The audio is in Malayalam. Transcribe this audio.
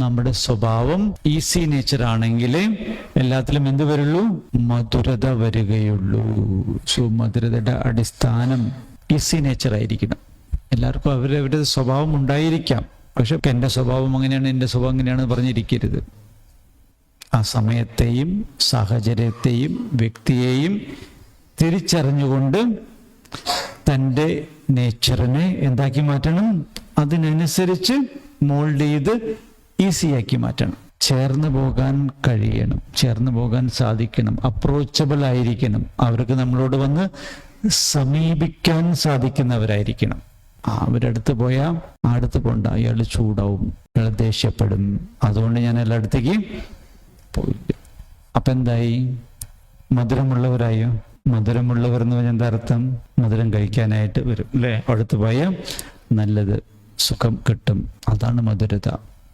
നമ്മുടെ സ്വഭാവം ഈസി നേച്ചർ ആണെങ്കിൽ എല്ലാത്തിലും എന്ത് വരുള്ളൂ? മധുരത വരികയുള്ളൂ. സോ മധുരതയുടെ അടിസ്ഥാനം ഈസി നേച്ചർ ആയിരിക്കണം. എല്ലാവർക്കും അവരവരുടെ സ്വഭാവം ഉണ്ടായിരിക്കാം. പക്ഷെ എൻ്റെ സ്വഭാവം അങ്ങനെയാണ്, എൻ്റെ സ്വഭാവം അങ്ങനെയാണെന്ന് പറഞ്ഞിരിക്കരുത്. ആ സമയത്തെയും സാഹചര്യത്തെയും വ്യക്തിയെയും തിരിച്ചറിഞ്ഞുകൊണ്ട് തൻ്റെ നേച്ചറിനെ എന്താക്കി മാറ്റണം? അതിനനുസരിച്ച് മോൾഡ് ചെയ്ത് ഈസിയാക്കി മാറ്റണം. ചേർന്ന് പോകാൻ കഴിയണം, ചേർന്ന് പോകാൻ സാധിക്കണം, അപ്രോച്ചബിൾ ആയിരിക്കണം. അവർക്ക് നമ്മളോട് വന്ന് സമീപിക്കാൻ സാധിക്കുന്നവരായിരിക്കണം. അവരുടെ അടുത്ത് പോയാൽ അടുത്ത് പോണ്ട, അയാൾ ചൂടാവും, അയാൾ ദേഷ്യപ്പെടും, അതുകൊണ്ട് ഞാൻ എല്ലായിടത്തേക്ക് പോയില്ല. അപ്പം എന്തായി? മധുരമുള്ളവരായോ? മധുരമുള്ളവർ എന്ന് പറഞ്ഞാൽ എന്താ അർത്ഥം? മധുരം കഴിക്കാനായിട്ട് വരും അല്ലേ? അടുത്ത് പോയാൽ നല്ലത് സുഖം കിട്ടും. അതാണ് മധുരത.